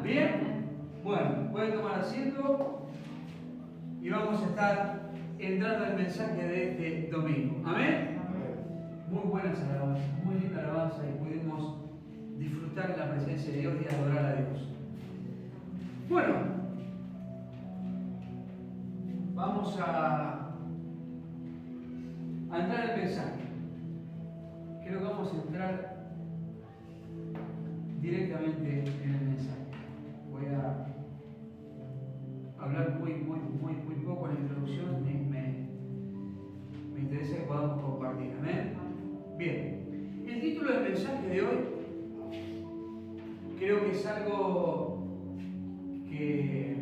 ¿Bien? Bueno, pueden tomar asiento y vamos a estar entrando al mensaje de este domingo. ¿Amén? Muy buenas alabanzas, muy linda alabanza y pudimos disfrutar la presencia de Dios y adorar a Dios. Bueno, vamos a entrar al mensaje. Creo que vamos a entrar directamente en el mensaje. Voy a hablar muy poco en la introducción. Me interesa que podamos compartir. ¿Amén? Bien. El título del mensaje de hoy creo que es algo que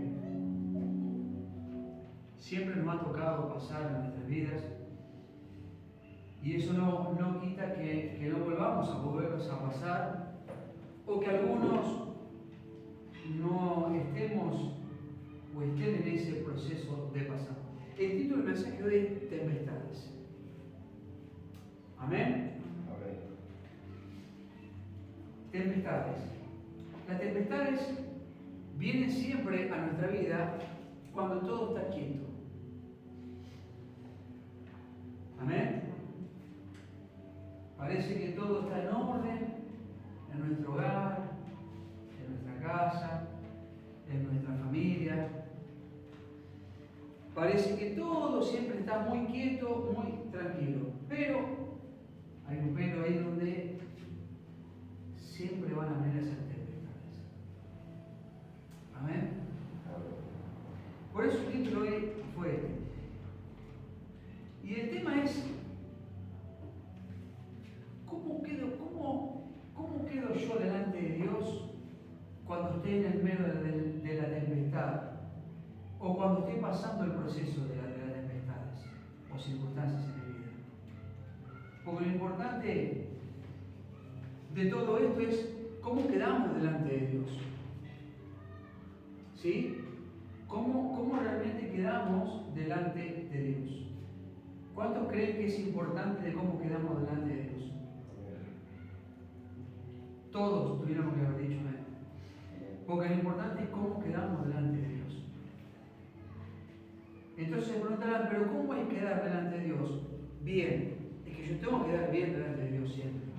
siempre nos ha tocado pasar en nuestras vidas. Y eso no quita que no volvamos a volvernos a pasar, o que algunos no estemos o estén en ese proceso de pasar. El título del mensaje de hoy es Tempestades. ¿Amén? Tempestades. Las tempestades vienen siempre a nuestra vida cuando todo está quieto. ¿Amén? Parece que todo está en orden en nuestro hogar, en nuestra casa, en nuestra familia. Parece que todo siempre está muy quieto, muy tranquilo. Pero hay un pero ahí donde siempre van a venir esas tempestades. Amén. Por eso el título hoy fue este. Y el tema es ¿cómo quedo yo delante de Dios cuando estoy en el medio de la tempestad? O cuando estoy pasando el proceso de las tempestades o circunstancias en mi vida. Porque lo importante de todo esto es cómo quedamos delante de Dios. ¿Sí? ¿Cómo realmente quedamos delante de Dios? ¿Cuántos creen que es importante de cómo quedamos delante de Dios? Todos tuviéramos que haber dicho amén. Porque lo importante es cómo quedamos delante de Dios. Entonces se preguntarán, ¿pero cómo es quedar delante de Dios? Bien, es que yo tengo que quedar bien delante de Dios siempre.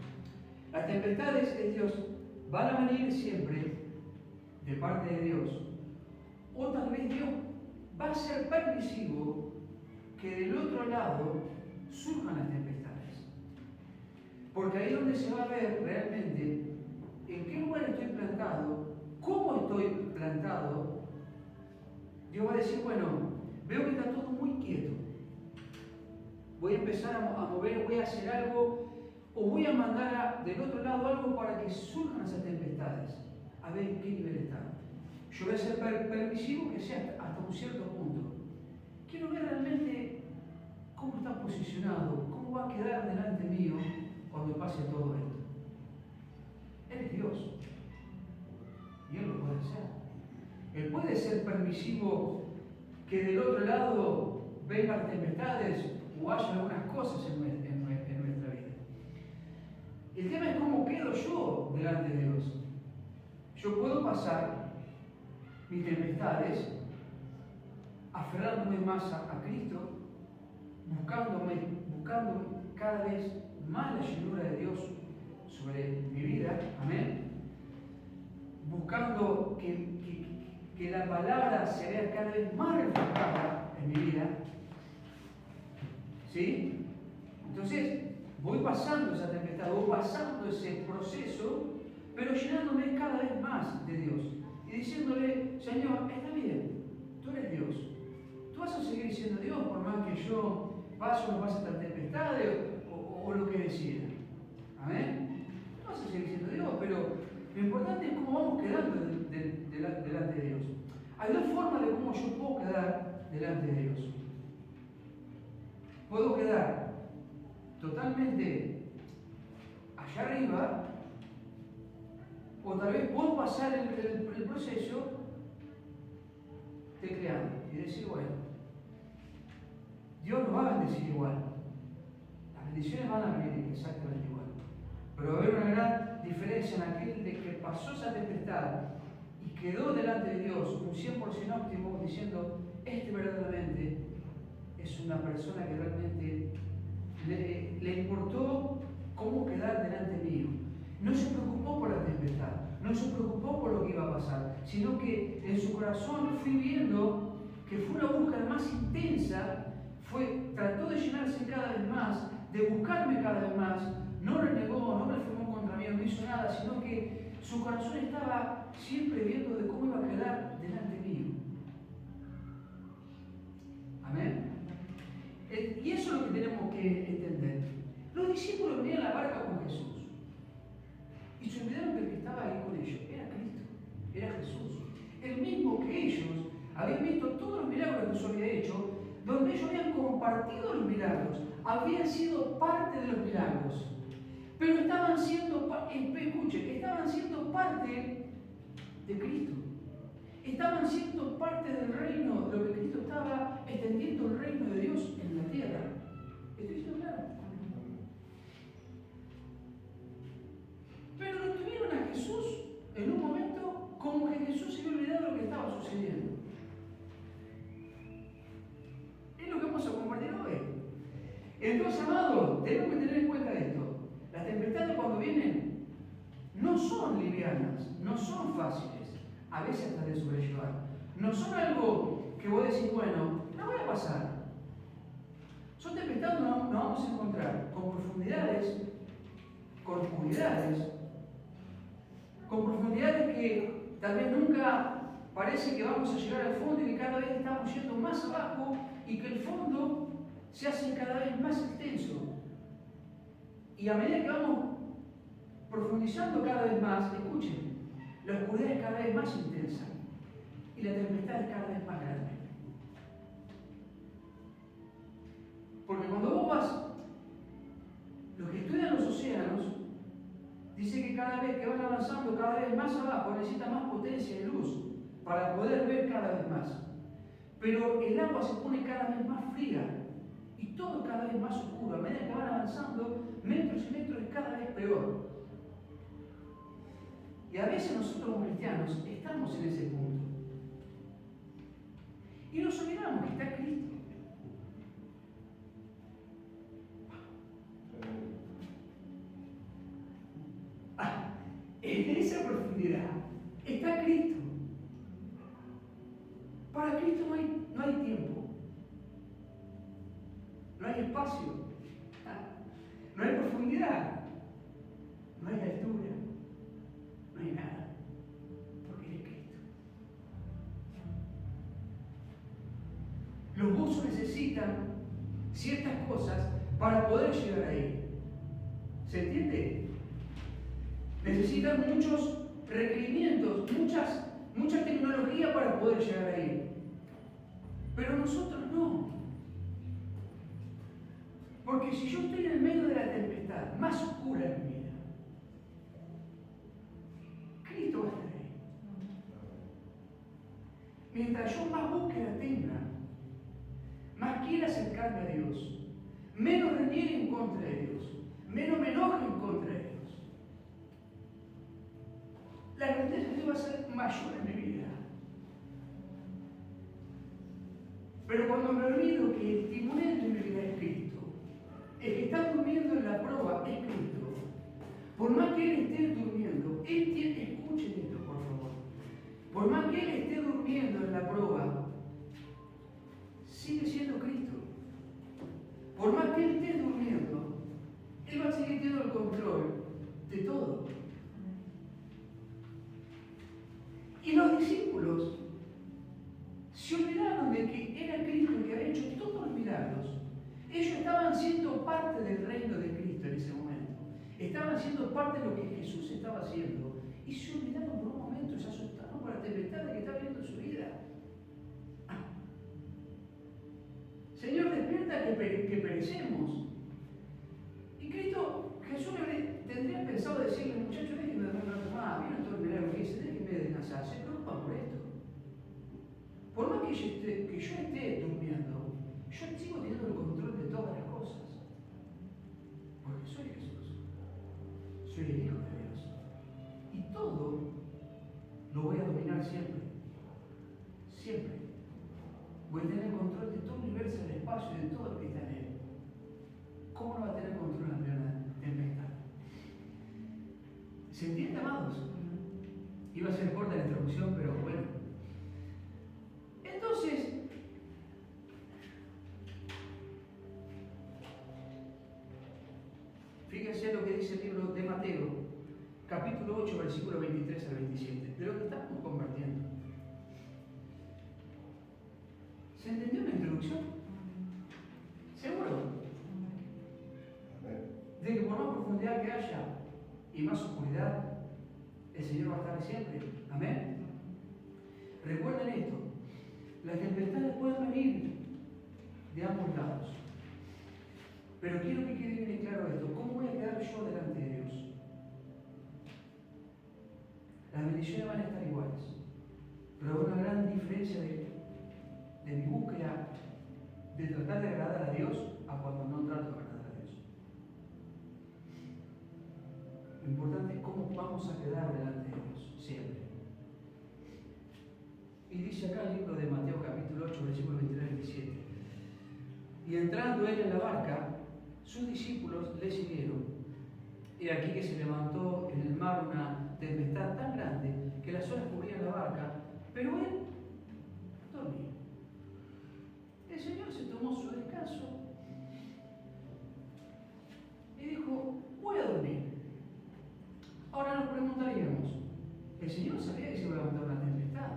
Las tempestades de Dios van a venir siempre de parte de Dios. O tal vez Dios va a ser permisivo que del otro lado surjan las tempestades. Porque ahí es donde se va a ver realmente en qué lugar estoy plantado, cómo estoy plantado. Dios va a decir, bueno, veo que está todo muy quieto. Voy a empezar a mover, voy a hacer algo, o voy a mandar del otro lado algo para que surjan esas tempestades. A ver en qué nivel está. Yo voy a ser permisivo que sea hasta un cierto punto. Quiero ver realmente cómo está posicionado, cómo va a quedar delante mío cuando pase todo esto. Él es Dios. Y Él lo puede hacer. Él puede ser permisivo que del otro lado vengan tempestades o haya algunas cosas en nuestra vida. El tema es cómo quedo yo delante de Dios. Yo puedo pasar mis tempestades aferrándome más a Cristo, buscando cada vez más la llenura de Dios sobre mi vida, amén. Buscando que la palabra se vea cada vez más reflejada en mi vida. ¿Sí? Entonces, voy pasando esa tempestad, voy pasando ese proceso, pero llenándome cada vez más de Dios. Y diciéndole, Señor, está bien, tú eres Dios. Tú vas a seguir siendo Dios por más que yo pase o no pase esta tempestad o lo que decida. Amén. Tú vas a seguir siendo Dios, pero lo importante es cómo vamos quedando delante de Dios. Hay dos formas de cómo yo puedo quedar delante de Dios. Puedo quedar totalmente allá arriba, o tal vez puedo pasar el proceso tecleando y decir, bueno, Dios nos va a bendecir igual. Las bendiciones van a venir exactamente igual. Pero va a haber una gran diferencia en aquel de que pasó esa tempestad y quedó delante de Dios un 100% óptimo, diciendo, este verdaderamente es una persona que realmente le importó cómo quedar delante mío. No se preocupó por la tempestad, no se preocupó por lo que iba a pasar, sino que en su corazón fui viendo que fue una búsqueda más intensa, trató de llenarse cada vez más, de buscarme cada vez más, no renegó, no blasfemó contra mí, no hizo nada, sino que su corazón estaba siempre viendo de cómo iba a quedar delante mío. Amén. Y eso es lo que tenemos que entender. Los discípulos venían en la barca con Jesús y se olvidaron que el que estaba ahí con ellos era Cristo, era Jesús. El mismo que ellos habían visto todos los milagros que Jesús había hecho, donde ellos habían compartido los milagros, habían sido parte de los milagros, pero estaban siendo parte de Cristo. Estaban siendo parte del reino, de lo que Cristo estaba extendiendo el reino de Dios en la tierra. ¿Estoy diciendo claro? Pero lo tuvieron a Jesús en un momento como que Jesús se había olvidado de lo que estaba sucediendo. Es lo que vamos a compartir hoy. Entonces, amados, tenemos que tener en cuenta esto. Las tempestades cuando vienen no son livianas, no son fáciles. A veces hasta de sobrellevar. No son algo que vos decís, bueno, no voy a pasar. Son tempestades que nos vamos a encontrar con profundidades, con oscuridades, con profundidades que tal vez nunca parece que vamos a llegar al fondo y que cada vez estamos yendo más abajo y que el fondo se hace cada vez más extenso. Y a medida que vamos profundizando cada vez más, escuchen, la oscuridad es cada vez más intensa y la tempestad es cada vez más grande. Porque cuando vos vas, los que estudian los océanos, dice que cada vez que van avanzando cada vez más abajo necesitan más potencia de luz para poder ver cada vez más. Pero el agua se pone cada vez más fría y todo cada vez más oscuro. A medida que van avanzando, metros y metros es cada vez peor. Y a veces nosotros como cristianos estamos en ese punto. Y nos olvidamos que está Cristo. En esa profundidad está Cristo. Para Cristo no hay tiempo. No hay espacio. No hay profundidad. No hay altura. No hay nada, porque Él es Cristo. Los buzos necesitan ciertas cosas para poder llegar ahí. ¿Se entiende? Necesitan muchos requerimientos, mucha tecnología para poder llegar ahí. Pero nosotros no. Porque si yo estoy en el medio de la tempestad más oscura de mi vida, Cristo va a estar ahí. Mientras yo más búsqueda tenga, más quiera acercarme a Dios, menos reniegue en contra de Dios, menos me enoje en contra de Dios, la grandeza de Dios va a ser mayor en mi vida. Pero cuando me olvido que el timonel de mi vida es Cristo, el que está durmiendo en la prueba es Cristo, por más que Él esté durmiendo, escuchen esto por favor, por más que Él esté durmiendo en la prueba, sigue siendo Cristo. Por más que Él esté durmiendo, Él va a seguir teniendo el control de todo. Y los discípulos se olvidaron de que era Cristo el que había hecho todos los milagros. Ellos estaban siendo parte del reino de Cristo en ese momento. Estaban siendo parte de lo que Jesús estaba haciendo. Y se olvidaron por un momento, se asustaron por la tempestad que estaba viendo en su vida. Señor, despierta que perecemos. Y Cristo, Jesús tendría pensado decirle, muchachos, déjenme dormir un rato más, vieron todo el milagro que hice, déjenme descansar, se preocupan por esto. Por más que yo esté durmiendo, yo sigo teniendo el control de todas las cosas. Porque soy Jesús. Soy el Hijo de Dios. Y todo lo voy a dominar grande siempre. Siempre. Voy a tener control de todo el universo, del espacio y de todo lo que está en él. ¿Cómo no va a tener control ante una tempestad? ¿Se entiende, amados? Iba a ser corta la introducción, pero bueno. Entonces, fíjense lo que dice el libro de Mateo, capítulo 8, versículo 23 al 27, de lo que estamos compartiendo. ¿Se entendió la introducción? ¿Seguro? De que por más profundidad que haya y más oscuridad, el Señor va a estar siempre. Amén. Recuerden esto: las tempestades pueden venir de ambos lados. Pero quiero que quede bien claro esto: ¿cómo voy a quedar yo delante de Dios? Las bendiciones van a estar iguales, pero hay una gran diferencia de mi búsqueda de tratar de agradar a Dios a cuando no trato de agradar a Dios. Lo importante es cómo vamos a quedar delante de Dios, siempre. Y dice acá el libro de Mateo capítulo 8, versículo 23 al 27. Y entrando él en la barca, sus discípulos le siguieron. Y aquí que se levantó en el mar una tempestad tan grande que las olas cubrían la barca, pero él dormía. El Señor se tomó su descanso y dijo: voy a dormir. Ahora nos preguntaríamos: ¿el Señor sabía que se iba a levantar una tempestad?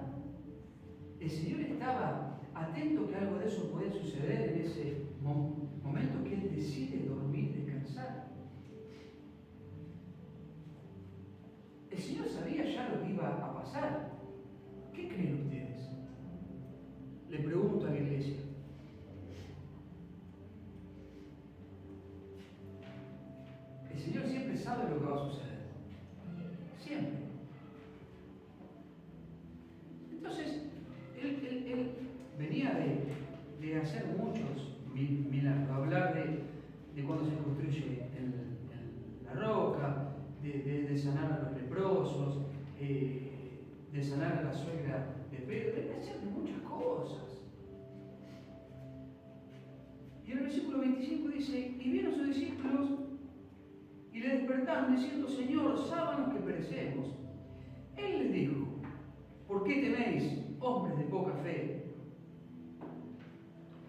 ¿El Señor estaba atento que algo de eso podía suceder en ese momento que Él decide dormir, descansar? ¿El Señor sabía ya lo que iba a pasar? ¿Qué creen ustedes? Le pregunto a la iglesia. El Señor siempre sabe lo que va a suceder. Siempre. Entonces, Él venía de hacer muchos milagros, hablar de cuando se construye la roca, de sanar a los leprosos, de sanar a la suegra de Pedro, de hacer muchas cosas. Y en el versículo 25 dice: y vieron sus discípulos y le despertaron diciendo: Señor, sábanos que perecemos. Él les dijo: ¿por qué teméis, hombres de poca fe?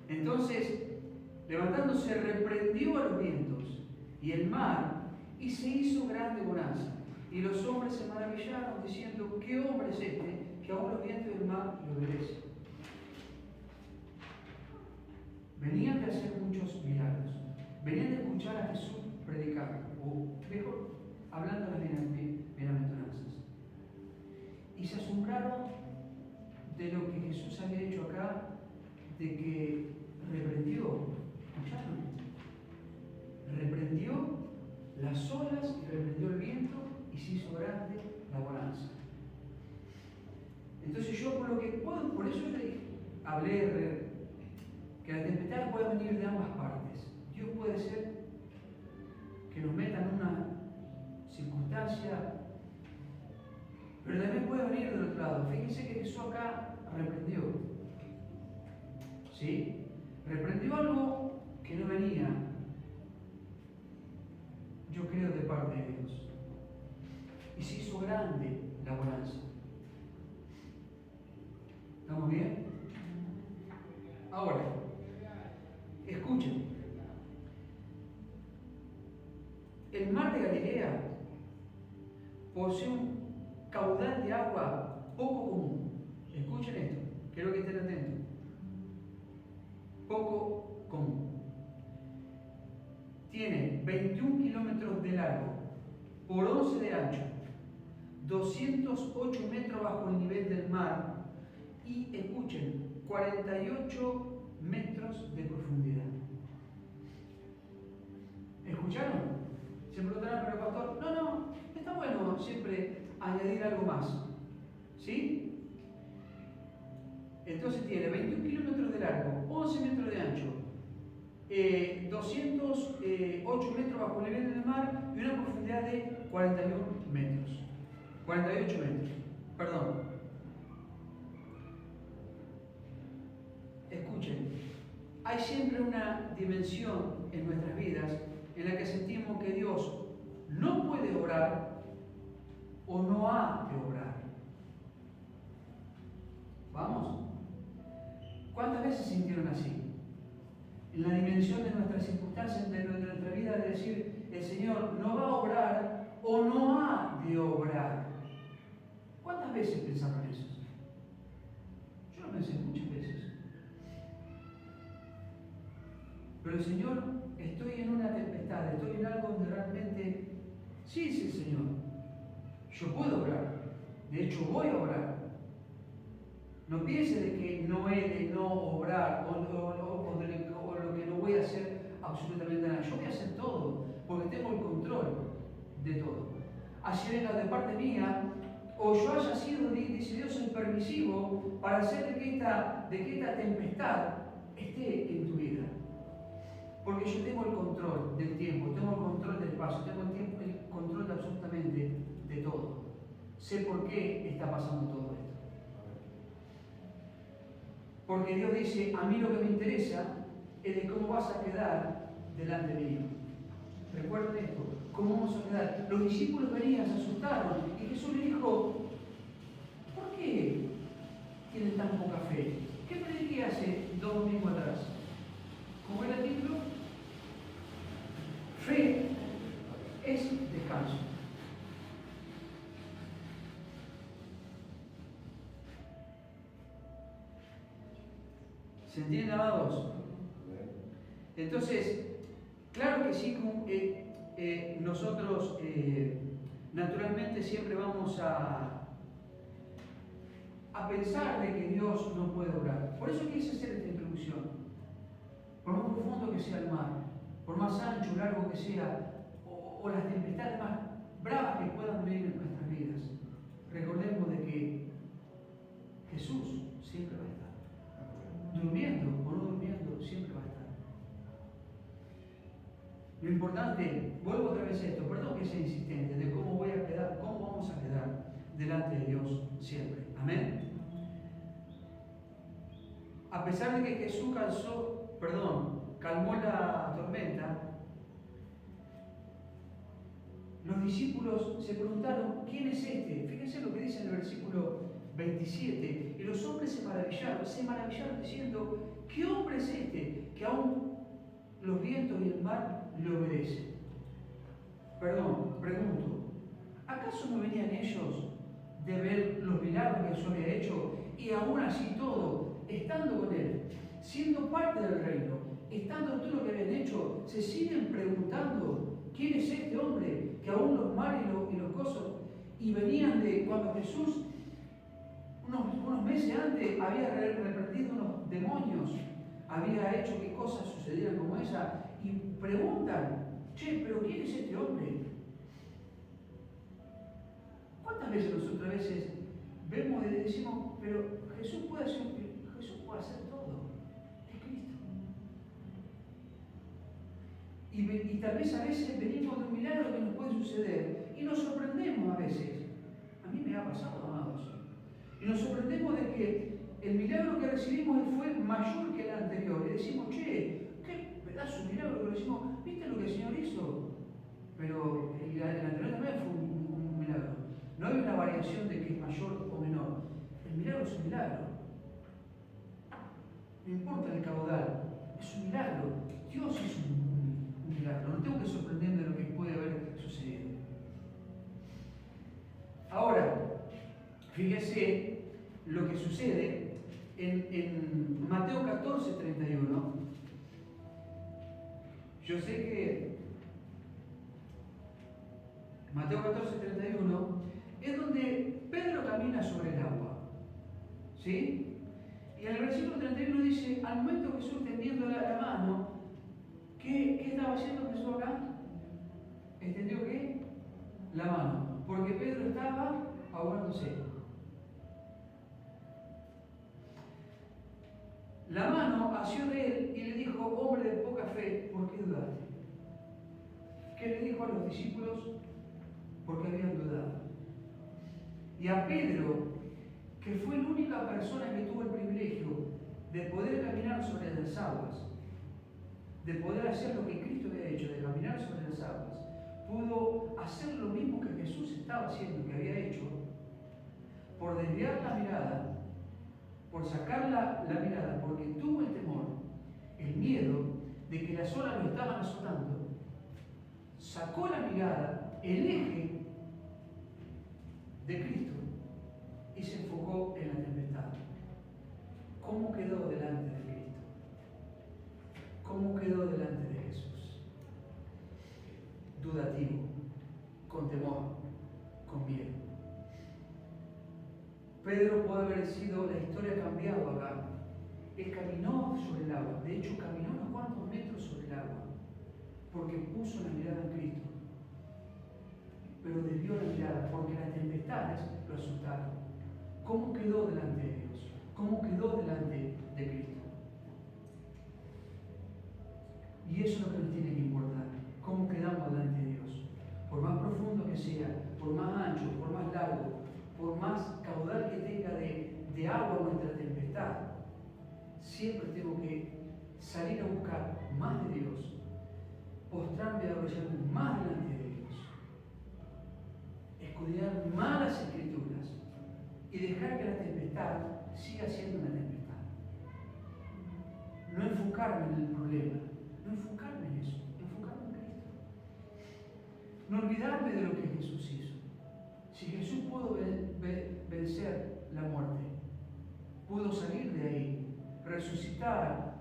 Entonces, levantándose, reprendió a los vientos y el mar, y se hizo grande bonanza. Y los hombres se maravillaron, diciendo: ¿qué hombre es este, que aún los vientos del mar lo obedecen? Venían de hacer muchos milagros, venían de escuchar a Jesús predicar, o mejor, hablando de las bienaventuranzas. Y se asombraron de lo que Jesús había hecho acá, de que reprendió, ¿escucharon? Reprendió las olas y reprendió el viento y se hizo grande la bonanza. Entonces yo por eso yo hablé que la tempestad puede venir de ambas partes. Dios puede ser que nos meta en una circunstancia, pero también puede venir del otro lado. Fíjense que Jesús acá reprendió. ¿Sí? Reprendió algo que no venía, yo creo, de parte de Dios. Y se hizo grande la bonanza. ¿Estamos bien? Ahora, escuchen. El mar de Galilea posee un caudal de agua poco común. Escuchen esto, quiero que estén atentos. Poco común. Tiene 21 kilómetros de largo por 11 de ancho, 208 metros bajo el nivel del mar y, escuchen, 48 metros de profundidad. ¿Escucharon? Se preguntarán: pero pastor, no, está bueno siempre añadir algo más. ¿Sí? Entonces tiene 21 kilómetros de largo, 11 metros de ancho, 208 metros bajo el nivel del mar y una profundidad de 48 metros. Perdón. escuchen, hay siempre una dimensión en nuestras vidas en la que sentimos que Dios no puede obrar o no ha de obrar. ¿Vamos? ¿Cuántas veces sintieron así? En la dimensión de nuestras circunstancias, de nuestra vida, de decir, el Señor no va a obrar o no ha de obrar. ¿Cuántas veces pensaron eso? Yo lo pensé muchas veces. Pero el Señor, estoy en una tempestad, estoy en algo donde realmente, sí, Señor, yo puedo obrar. De hecho, voy a obrar. No piense de que no he de no obrar o lo que no voy a hacer absolutamente nada. Yo voy a hacer todo, porque tengo el control de todo. Así venga de parte mía, o yo haya sido decidido ser permisivo para hacer de que esta tempestad esté en tu vida. Porque yo tengo el control del tiempo, tengo el control del espacio, tengo el control de absolutamente de todo. Sé por qué está pasando todo esto. Porque Dios dice, a mí lo que me interesa es de cómo vas a quedar delante mío. Recuerden esto, ¿cómo vamos a quedar? Los discípulos venían, se asustaron, y Jesús le dijo, ¿por qué tienen tan poca fe? ¿Qué prediqué hace 2 domingos atrás? ¿Cómo era el título? Fe es descanso. ¿Se entiende, amados? Entonces, claro que sí, nosotros naturalmente siempre vamos a pensar de que Dios no puede obrar. Por eso quise hacer esta introducción. Por más profundo que sea el mar, por más ancho o largo que sea, o las tempestades más bravas que puedan venir en nuestras vidas, recordemos de que Jesús siempre va a estar. Durmiendo o no durmiendo, siempre va a estar. Lo importante, vuelvo otra vez a esto, perdón que sea insistente, de cómo vamos a quedar delante de Dios siempre. Amén. A pesar de que Jesús calmó la tormenta, los discípulos se preguntaron, ¿quién es este? Fíjense lo que dice en el versículo 27. Y los hombres se maravillaron diciendo, ¿qué hombre es este que aún los vientos y el mar le obedecen? Pregunto, ¿acaso no venían ellos de ver los milagros que Jesús había hecho y aún así todo, estando con él, siendo parte del reino, estando en todo lo que habían hecho, se siguen preguntando, ¿quién es este hombre que aún los mares y los cosas, y venían de cuando Jesús unos meses antes había reprendido unos demonios, había hecho que cosas sucedieran como esa, y preguntan, che, pero ¿quién es este hombre? ¿Cuántas veces nosotros a veces vemos y decimos, pero Jesús puede hacer todo, es Cristo? Y tal vez a veces venimos de un milagro que nos puede suceder y nos sorprendemos a veces. A mí me ha pasado, amados. Y nos sorprendemos de que el milagro que recibimos fue mayor que el anterior. Y decimos, che, qué pedazo de milagro que recibimos. ¿Viste lo que el Señor hizo? Pero el anterior también fue un milagro. No hay una variación de que es mayor o menor. El milagro es un milagro. No importa el caudal, es un milagro. Dios es un milagro. No tengo que sorprenderme de lo que puede haber sucedido. Ahora, fíjese lo que sucede en Mateo 14:31. Yo sé que Mateo 14:31 es donde Pedro camina sobre el agua. ¿Sí? Y en el versículo 31 dice, al momento Jesús tendiendo la mano, ¿qué estaba haciendo Jesús acá? ¿Entendió qué? La mano. Porque Pedro estaba ahogándose. La mano asió de él y le dijo, hombre de poca fe, ¿por qué dudaste? ¿Qué le dijo a los discípulos? Porque habían dudado. Y a Pedro, que fue la única persona que tuvo el privilegio de poder caminar sobre las aguas, de poder hacer lo que Cristo había hecho, de caminar sobre las aguas, pudo hacer lo mismo que Jesús estaba haciendo, que había hecho, por desviar la mirada, por sacar la mirada, porque tuvo el temor, el miedo de que las olas lo estaban azotando, sacó la mirada, el eje de Cristo, y se enfocó en la tempestad. ¿Cómo quedó delante de Cristo? ¿Cómo quedó delante de Jesús? Dudativo, con temor, con miedo. Pedro puede haber sido, la historia ha cambiado acá. Él caminó sobre el agua, de hecho caminó unos cuantos metros sobre el agua, porque puso la mirada en Cristo. Pero desvió la mirada, porque las tempestades lo asustaron. ¿Cómo quedó delante de Dios? ¿Cómo quedó delante de Cristo? Y eso es lo que nos tiene que importar. ¿Cómo quedamos delante de Dios? Por más profundo que sea, por más ancho, por más largo, por más caudal que tenga de agua nuestra tempestad, siempre tengo que salir a buscar más de Dios, postrarme y arrodillarme más delante de Dios, escudriñar más las Escrituras y dejar que la tempestad siga siendo una tempestad. No enfocarme en el problema, no enfocarme en eso, enfocarme en Cristo. No olvidarme de lo que Jesús hizo. Si Jesús pudo vencer la muerte, pudo salir de ahí, resucitar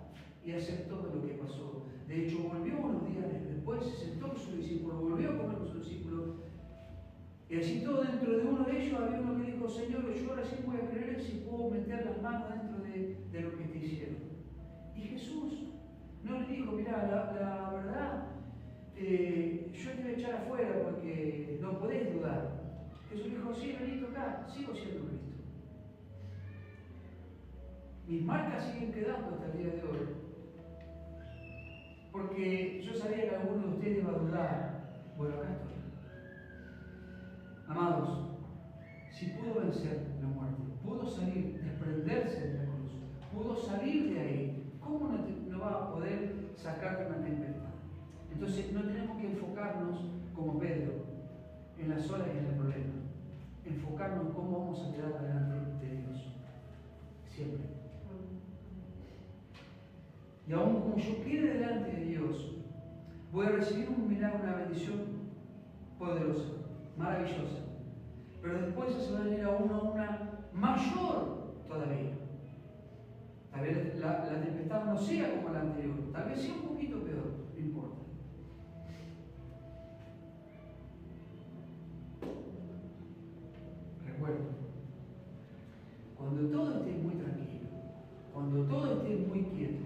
y hacer todo lo que pasó. De hecho, volvió unos días después, se sentó con sus discípulos, volvió a comer con sus discípulos. Y así todo dentro de uno de ellos había uno que dijo: Señor, yo recién voy a creer si puedo meter las manos dentro de lo que te hicieron. Y Jesús no le dijo: mira, la verdad, yo te voy a echar afuera porque no podés dudar. Jesús dijo: sí, vení, acá, sigo siendo Cristo. Mis marcas siguen quedando hasta el día de hoy. Porque yo sabía que alguno de ustedes iba a dudar. Bueno, acá estoy. Amados, si pudo vencer la muerte, pudo salir, desprenderse de la cruz, pudo salir de ahí, ¿cómo no va a poder sacar de una tempestad? Entonces no tenemos que enfocarnos como Pedro en las olas y en el problema. Enfocarnos en cómo vamos a quedar delante de Dios. Siempre. Y aún como yo quede delante de Dios, voy a recibir un milagro, una bendición poderosa, maravillosa. Pero después se va a venir a una mayor todavía. Tal vez la tempestad no sea como la anterior, tal vez sea un poquito peor, no importa. Recuerdo, cuando todo esté muy tranquilo, cuando todo esté muy quieto,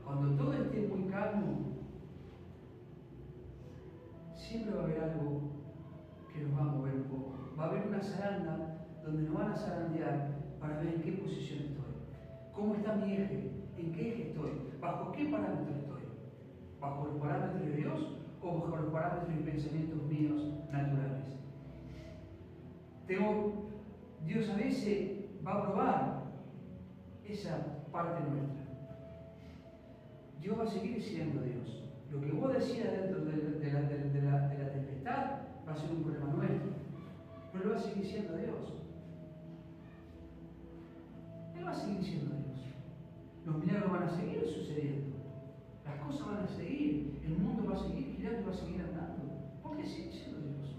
cuando todo esté muy calmo, siempre va a haber algo que nos va a mover un poco. Va a haber una zaranda donde nos van a zarandear para ver en qué posición estoy. ¿Cómo está mi eje? ¿En qué eje estoy? ¿Bajo qué parámetros estoy? ¿Bajo los parámetros de Dios o bajo los parámetros y pensamientos míos naturales? Dios a veces va a probar esa parte nuestra. Dios va a seguir siendo Dios. Lo que vos decías dentro de la tempestad va a ser un problema nuestro, pero Él va a seguir siendo Dios. Él va a seguir siendo Dios. Los milagros van a seguir sucediendo. Las cosas van a seguir. El mundo va a seguir girando y va a seguir andando. Porque sigue siendo Dios.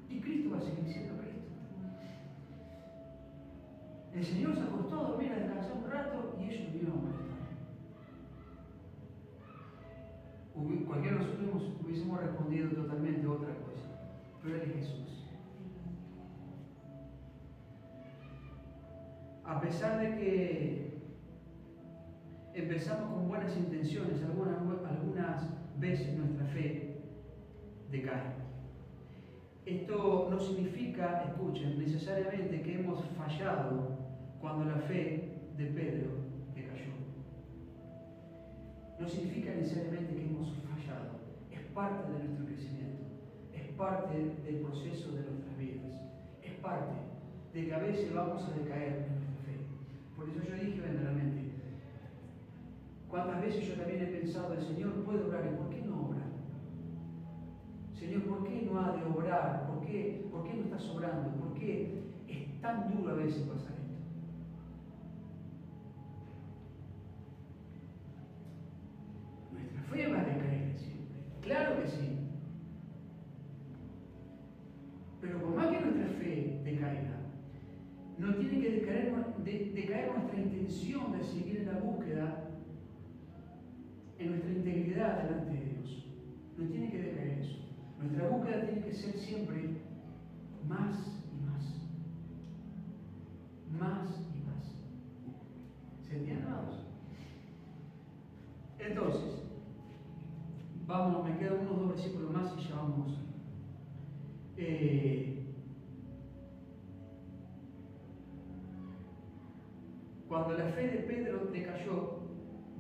Y Cristo va a seguir siendo Cristo. El Señor se acostó a dormir, a descansar un rato y ellos vinieron a molestar. Cualquiera de nosotros hubiésemos respondido totalmente a otra cosa. Pero Él es Jesús. A pesar de que empezamos con buenas intenciones, algunas veces nuestra fe decae. Esto no significa, escuchen, necesariamente que hemos fallado cuando la fe de Pedro decayó. No significa necesariamente que hemos fallado. Es parte de nuestro crecimiento. Es parte del proceso de nuestras vidas. Es parte de que a veces vamos a decaer en nuestra fe. Por eso yo dije verdaderamente, orar. ¿Y por qué no obra? Señor, ¿por qué no ha de obrar? ¿Por qué no está sobrando? ¿Por qué es tan duro a veces pasar esto? Nuestra fe va a decaer siempre. Claro que sí. Pero por más que nuestra fe decaiga, no tiene que decaer nuestra intención de seguir en la búsqueda, en nuestra integridad delante de Dios. No tiene que decaer eso. Nuestra búsqueda tiene que ser siempre más y más. Más y más. ¿Se entienden, amados? Entonces, vamos, me quedan unos 2 versículos más y ya vamos. Cuando la fe de Pedro decayó,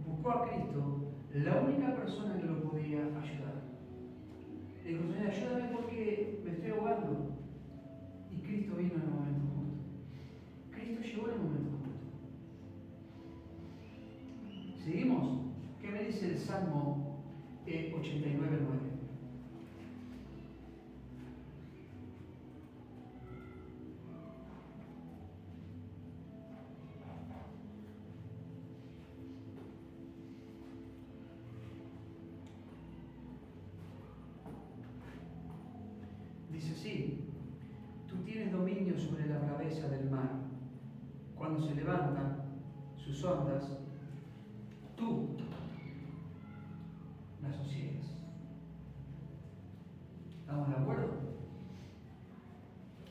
buscó a Cristo, la única persona que lo podía ayudar. Le dijo: Señor, ayúdame porque me estoy ahogando. Y Cristo vino en el momento justo. Cristo llegó en el momento justo. ¿Seguimos? ¿Qué me dice el Salmo 89:9? Dice así: tú tienes dominio sobre la braveza del mar. Cuando se levantan sus ondas, tú las sosiegas. ¿Estamos de acuerdo?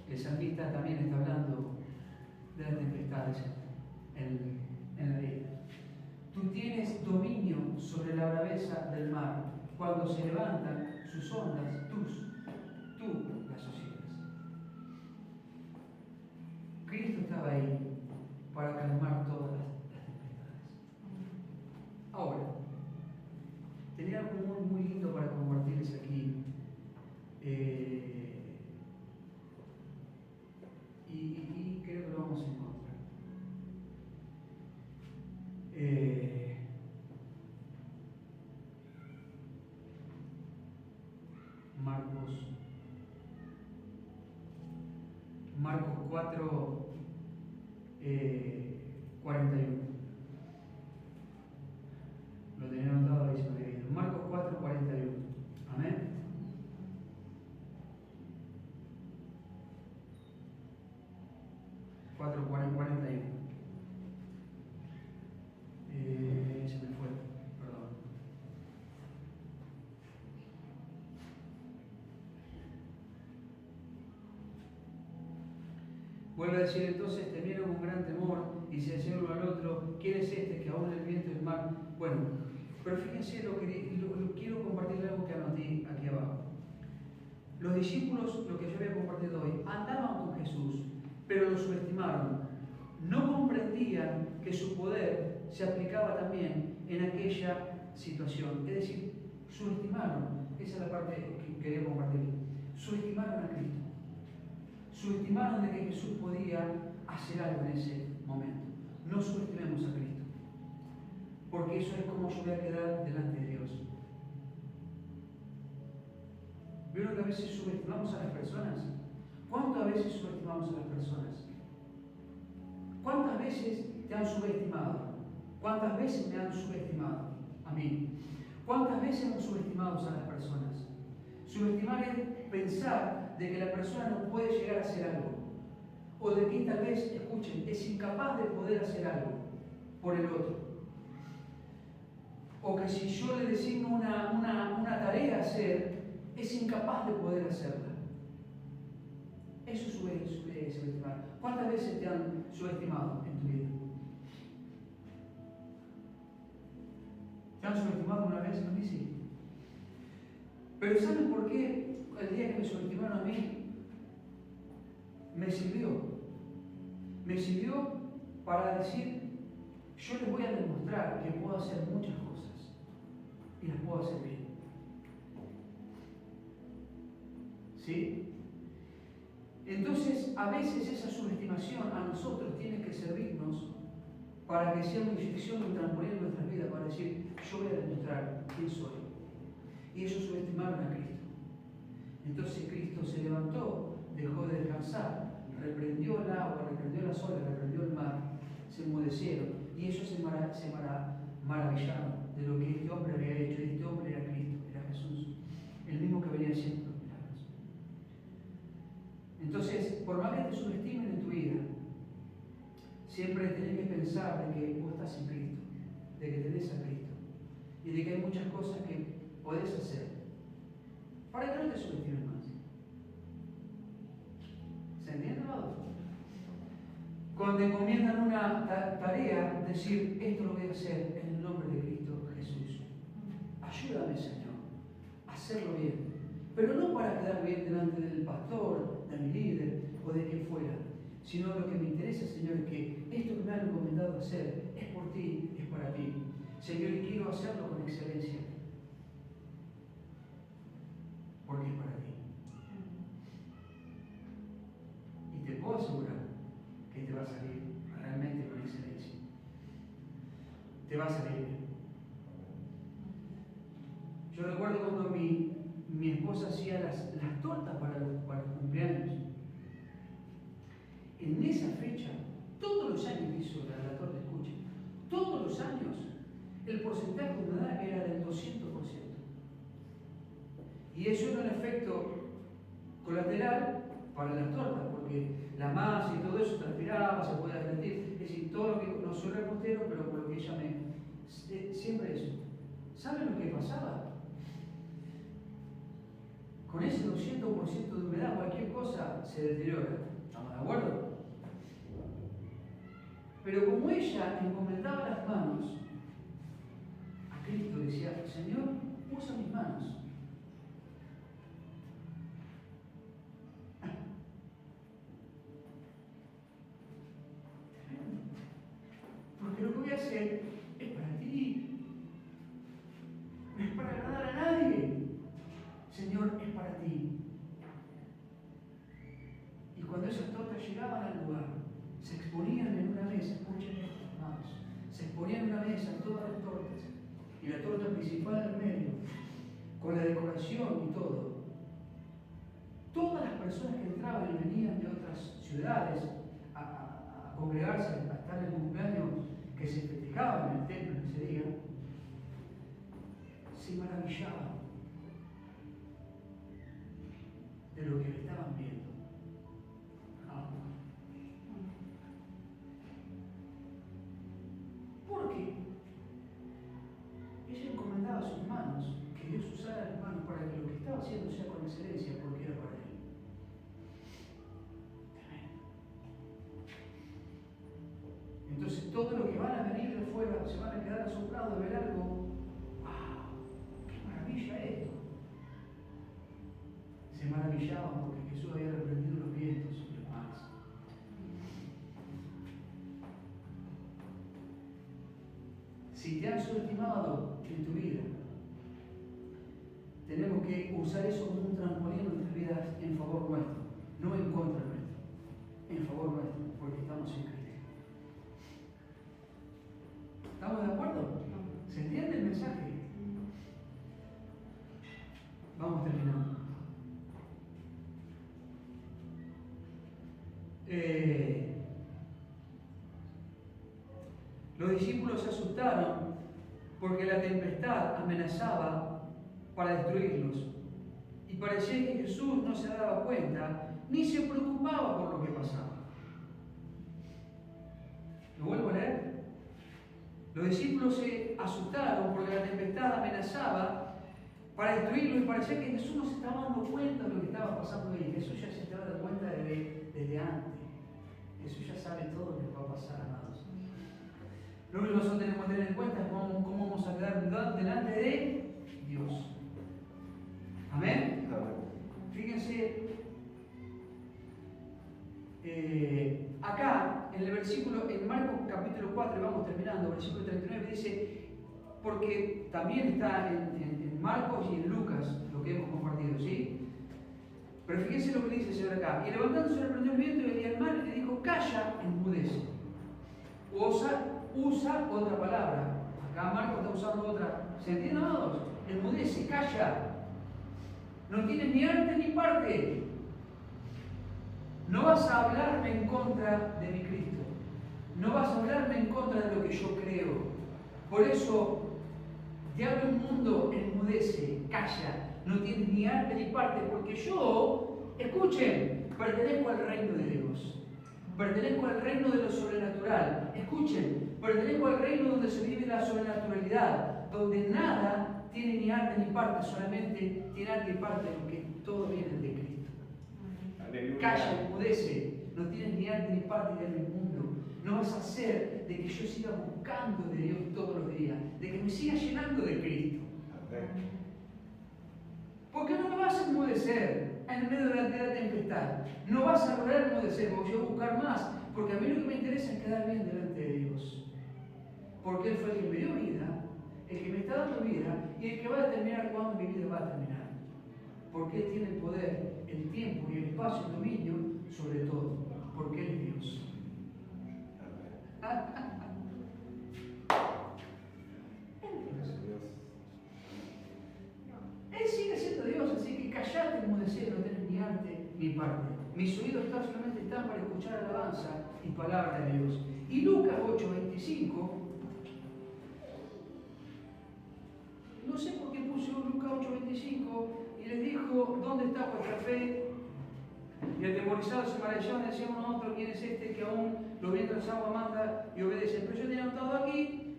El salmista también está hablando de las tempestades en la vida. Tú tienes dominio sobre la braveza del mar. Cuando se levantan sus ondas, tú las sosiegas. Cristo estaba ahí para calmar todas las tempestades. Ahora, tenía algo muy lindo para compartirles aquí. Y creo que lo vamos a encontrar. Marcos 4, 41. Lo tenía anotado ahí, se me había ido. Marcos 4, 41. Amén. Se me fue, perdón. Vuelve a decir: entonces temieron con gran temor y se decían uno al otro: ¿quién es este que aún el viento y el mar? Bueno, pero fíjense lo quiero compartir algo que anoté aquí abajo. Los discípulos, lo que yo voy a compartir hoy, andaban con Jesús, pero lo subestimaron. No comprendían que su poder se aplicaba también en aquella situación. Es decir, subestimaron. Esa es la parte que quería compartir. Subestimaron a Cristo. Subestimaron de que Jesús podía hacer algo en ese momento. No subestimemos a Cristo, porque eso es como yo voy a quedar delante de Dios. ¿Vieron que a veces subestimamos a las personas? ¿Cuántas veces subestimamos a las personas? ¿Cuántas veces te han subestimado? ¿Cuántas veces me han subestimado a mí? ¿Cuántas veces hemos subestimado a las personas? Subestimar es pensar de que la persona no puede llegar a hacer algo, o de que tal vez, escuchen, es incapaz de poder hacer algo por el otro, o que si yo le designo una tarea a hacer, es incapaz de poder hacerla. Eso es subestimar. ¿Cuántas veces te han subestimado en tu vida? ¿Te han subestimado una vez? A mí sí. Pero ¿saben por qué el día que me subestimaron a mí me sirvió? Me sirvió para decir: yo les voy a demostrar que puedo hacer muchas cosas y las puedo hacer bien. ¿Sí? Entonces, a veces esa subestimación a nosotros tiene que servirnos para que sea una inyección, un trampolín en nuestras vidas, para decir: yo voy a demostrar quién soy. Y ellos subestimaron a Cristo. Entonces Cristo se levantó, dejó de descansar, reprendió el agua, reprendió las olas, reprendió el mar, se enmudecieron y ellos se maravillaron de lo que este hombre había hecho. Y este hombre era Cristo, era Jesús, el mismo que venía haciendo los milagros. Entonces, por más que te subestimen en tu vida, siempre tenés que pensar de que vos estás en Cristo, de que tenés a Cristo y de que hay muchas cosas que podés hacer para que no te subestimen más. ¿Se entiende, amado? Cuando te encomiendan una tarea, decir, esto lo voy a hacer en el nombre de Cristo Jesús. Ayúdame, Señor, a hacerlo bien. Pero no para quedar bien delante del pastor, de mi líder o de quien fuera, sino lo que me interesa, Señor, es que esto que me han encomendado hacer es por ti, es para ti. Señor, y quiero hacerlo con excelencia, porque es para ti. Y te puedo asegurar que te va a salir realmente con excelencia. Te va a salir bien. Yo recuerdo cuando mi esposa hacía las tortas para los cumpleaños. En esa fecha, todos los años que hizo la torta, escucha, todos los años el porcentaje de humedad era del 200%. Y eso era un efecto colateral para las tortas, porque la masa y todo eso transpiraba, se podía derretir. Es decir, todo lo que no soy repostero, pero por lo que ella siempre eso. ¿Saben lo que pasaba? Con ese 200% de humedad, cualquier cosa se deteriora. ¿Estamos de acuerdo? Pero como ella encomendaba las manos a Cristo, decía, Señor, usa mis manos. Porque lo que voy a hacer es para ti. No es para agradar a nadie. Señor, es para ti. Y cuando esas tortas llegaban al lugar, se exponían en una mesa, escuchen esto, hermanos, se exponían en una mesa todas las tortas, y la torta principal en medio, con la decoración y todo. Todas las personas que entraban y venían de otras ciudades a congregarse, a estar en el cumpleaños que se festejaba en el templo en ese día, se maravillaban de lo que le estaban viendo. Porque ella encomendaba sus manos, que Dios usara las manos para que lo que estaba haciendo sea con excelencia, porque era para él. Entonces, todo lo que van a venir de fuera se van a quedar asombrados de ver algo. ¡Wow! ¡Qué maravilla esto! Se maravillaban porque Jesús había reprendido los vientos y los mares. Si te han subestimado en tu vida, tenemos que usar eso como un trampolín en nuestras vidas en favor nuestro, no en contra nuestro, en favor nuestro, porque estamos en Cristo. ¿Estamos de acuerdo? ¿Se entiende el mensaje? Vamos terminando. Los discípulos se asustaron porque la tempestad amenazaba para destruirlos. Y parecía que Jesús no se daba cuenta ni se preocupaba por lo que pasaba. ¿Lo vuelvo a leer? Los discípulos se asustaron porque la tempestad amenazaba para destruirlos y parecía que Jesús no se estaba dando cuenta de lo que estaba pasando ahí. Jesús ya se estaba dando cuenta desde antes. Jesús ya sabe todo lo que va a pasar, amados. Lo único que nosotros tenemos que tener en cuenta es cómo vamos a quedar delante de Dios. ¿Amén? Fíjense, acá en el versículo, en Marcos capítulo 4, vamos terminando, versículo 39, dice, porque también está en Marcos y en Lucas lo que hemos compartido, ¿sí? Pero fíjense lo que dice el Señor acá. Y levantándose reprendió el viento y el mar y le dijo, calla, enmudece. Usa otra palabra. Acá Marcos está usando otra. ¿Se entiende, amados? enmudece, calla. No tienes ni arte ni parte. No vas a hablarme en contra de mi Cristo. No vas a hablarme en contra de lo que yo creo. Por eso, diablo inmundo, enmudece, calla. No tienes ni arte ni parte, porque yo, escuchen, pertenezco al reino de Dios. Pertenezco al reino de lo sobrenatural. Escuchen, pertenezco al reino donde se vive la sobrenaturalidad, donde nada tiene ni arte ni parte, solamente tiene arte y parte porque todo viene de Cristo. Aleluya. Calla, enmudece, no tienes ni arte ni parte del mundo. No vas a hacer de que yo siga buscando de Dios todos los días, de que me siga llenando de Cristo. Porque no me vas a enmudecer en medio de la tempestad. No vas a lograr enmudecer, porque yo voy a buscar más. Porque a mí lo que me interesa es quedar bien delante de Dios. Porque Él fue el que me dio vida, el que me está dando vida y el que va a determinar cuándo mi vida va a terminar. Porque Él tiene el poder, el tiempo y el espacio, el dominio sobre todo. Porque Él es Dios. Él sigue siendo Dios, así que callate, enmudecer, no tenés ni arte ni parte. Mis oídos solamente están para escuchar alabanza y palabra de Dios. Y Lucas 8:25, no sé por qué puso Lucas 8:25 y les dijo, ¿dónde está vuestra fe? Y atemorizados se maravillaban, decían uno a otro, ¿quién es este que aún lo viendo en agua manda y obedece? Pero yo tenía notado aquí,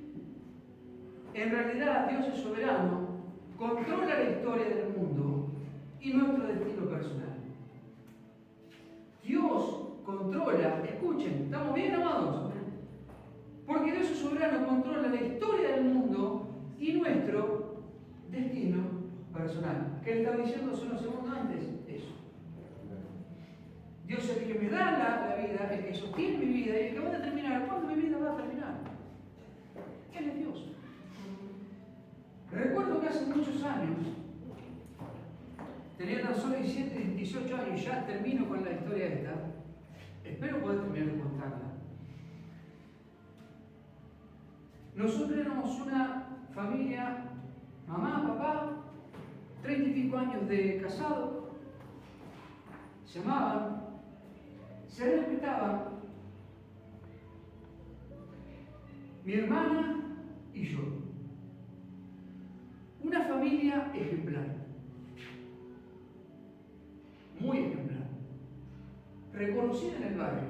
en realidad Dios es soberano, controla la historia del mundo y nuestro destino personal. Dios controla, escuchen, ¿estamos bien, amados? Porque Dios es soberano, controla la historia del mundo y nuestro destino personal. ¿Qué le estaba diciendo hace unos segundos antes? Eso. Dios es el que me da la vida, el que sostiene mi vida y el que va a determinar cuándo mi vida va a terminar. Él es Dios. Recuerdo que hace muchos años, tenía tan solo 17, 18 años, ya termino con la historia esta. Espero poder terminar de contarla. Nosotros éramos una familia, mamá, papá, 30 y pico años de casado, se amaban, se respetaban, mi hermana y yo. Una familia ejemplar, muy ejemplar, reconocida en el barrio.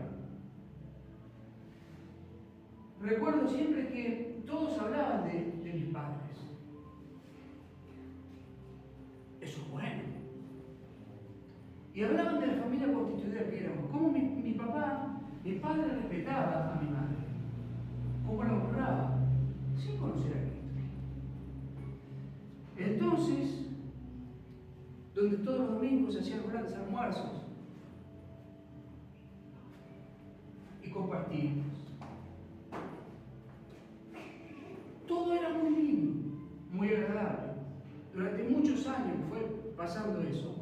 Recuerdo siempre que todos hablaban de mis padres. Eso es bueno. Y hablaban de la familia constituida que éramos. Cómo mi papá, mi padre respetaba a mi madre. Cómo la honraba, sin conocer a Cristo. Entonces, donde todos los domingos se hacían grandes almuerzos y compartíamos. Todo era muy lindo, muy agradable. Durante muchos años fue pasando eso.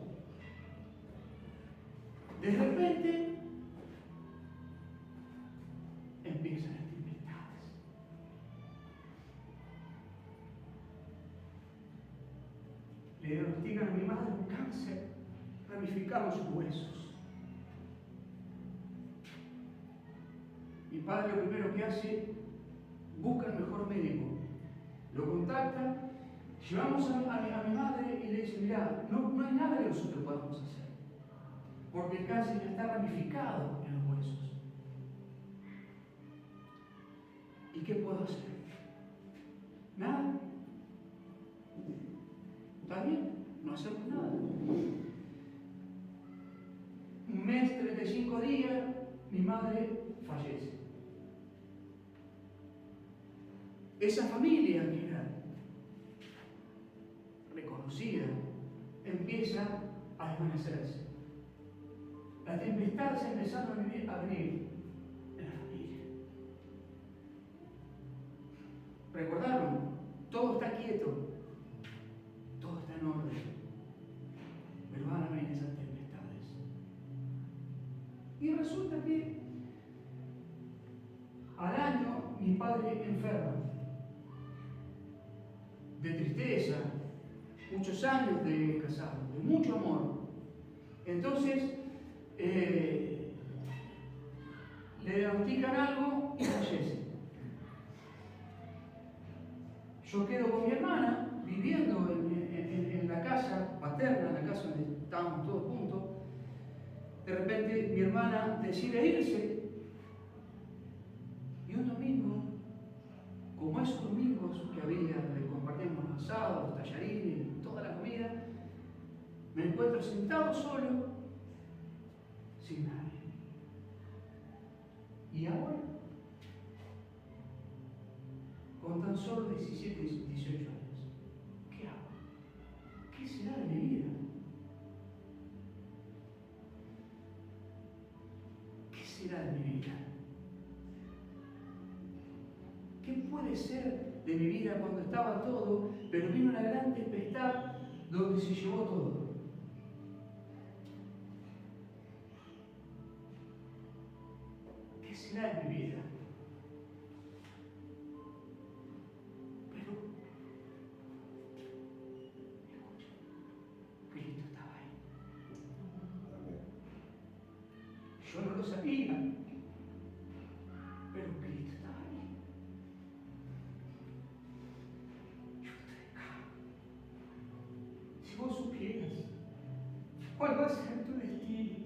De repente empiezan las tempestades. Le diagnostican a mi madre un cáncer, ramificaron sus huesos. Mi padre lo primero que hace, busca el mejor médico, lo contacta, llevamos a mi madre y le dice, mira, no hay nada que nosotros podamos hacer, porque el cáncer ya está ramificado en los huesos. ¿Y qué puedo hacer? Nada. ¿Está bien? No hacemos nada. Un mes, 35 días, mi madre fallece. Esa familia que era reconocida empieza a desvanecerse. Las tempestades empezaron a venir en la familia. ¿Recordaron? Todo está quieto, todo está en orden, pero van a venir esas tempestades. Y resulta que al año mi padre enferma, de tristeza, muchos años de casado, de mucho amor. Entonces, le diagnostican algo y fallece. Yo quedo con mi hermana, viviendo en la casa paterna, en la casa donde estábamos todos juntos. De repente mi hermana decide irse y un domingo, como esos domingos que había, donde compartíamos los asados, los tallarines, toda la comida, me encuentro sentado solo, sin nadie. ¿Y ahora? Con tan solo 17, 18 años. ¿Qué hago? ¿Qué será de mi vida? ¿Qué será de mi vida? ¿Qué puede ser de mi vida cuando estaba todo, pero vino una gran tempestad donde se llevó todo? ¿Qué será de mi vida? Pero, escucha, Cristo estaba ahí. Yo no lo sabía, pero Cristo estaba ahí. Yo estoy acá. Si vos supieras cuál va a ser tu destino,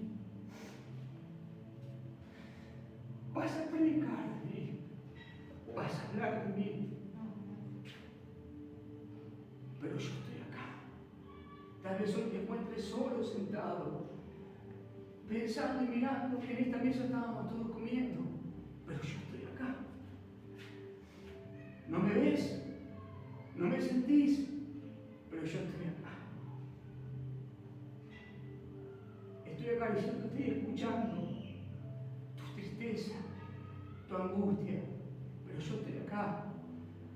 vas a predicar de mí, vas a hablar de mí, pero yo estoy acá. Tal vez hoy te encuentres solo, sentado, pensando y mirando que en esta mesa estábamos todos comiendo, pero yo estoy acá. No me ves, no me sentís, pero yo estoy acá. Estoy acariciándote y escuchando tu tristeza, tu angustia, pero yo estoy acá.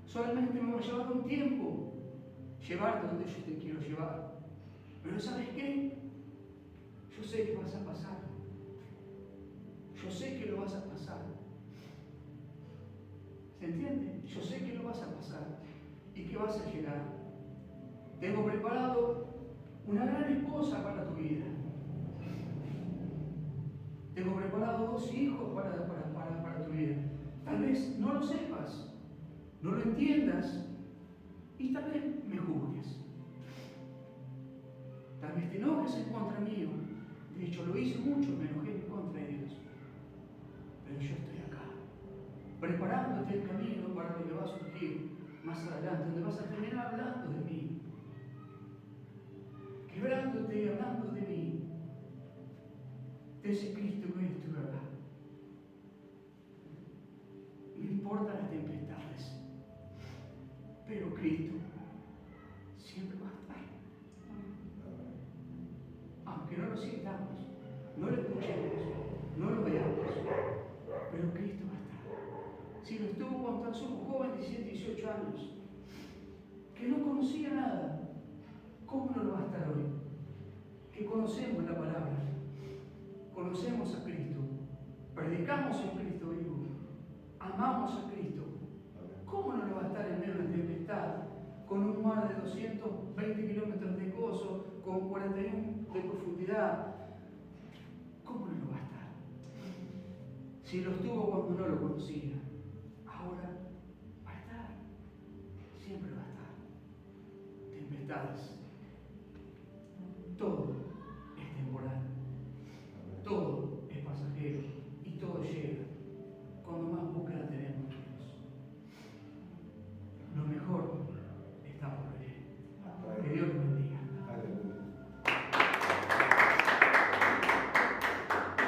Solamente me va a llevar un tiempo llevarte donde yo te quiero llevar. Pero ¿sabes qué? Yo sé que vas a pasar. Yo sé que lo vas a pasar. ¿Se entiende? Yo sé que lo vas a pasar y que vas a llegar. Tengo preparado una gran esposa para tu vida. Tengo preparado 2 hijos para tu vida. Tal vez no lo sepas, no lo entiendas y tal vez me juzgues. Tal vez te enojes en contra mío. De hecho, lo hice mucho, me enojé en contra de Dios. Pero yo estoy acá, preparándote el camino para lo que va a surgir más adelante, donde vas a terminar hablando de mí, quebrándote y hablando de mí, de ese Cristo que hoy estuve acá. No importan las tempestades, pero Cristo siempre va a estar. Aunque no lo sintamos, no lo escuchemos, no lo veamos, pero Cristo va a estar. Si lo estuvo cuando tan solo joven, 17, 18 años, que no conocía nada, ¿cómo no lo va a estar hoy? Que conocemos la palabra, conocemos a Cristo, predicamos a Cristo vivo, amamos a Cristo. ¿Cómo no lo va a estar en medio de una tempestad, con un mar de 220 kilómetros de coso, con 41 de profundidad? ¿Cómo no lo va a estar? Si lo estuvo cuando no lo conocía, ahora va a estar, siempre va a estar. Tempestades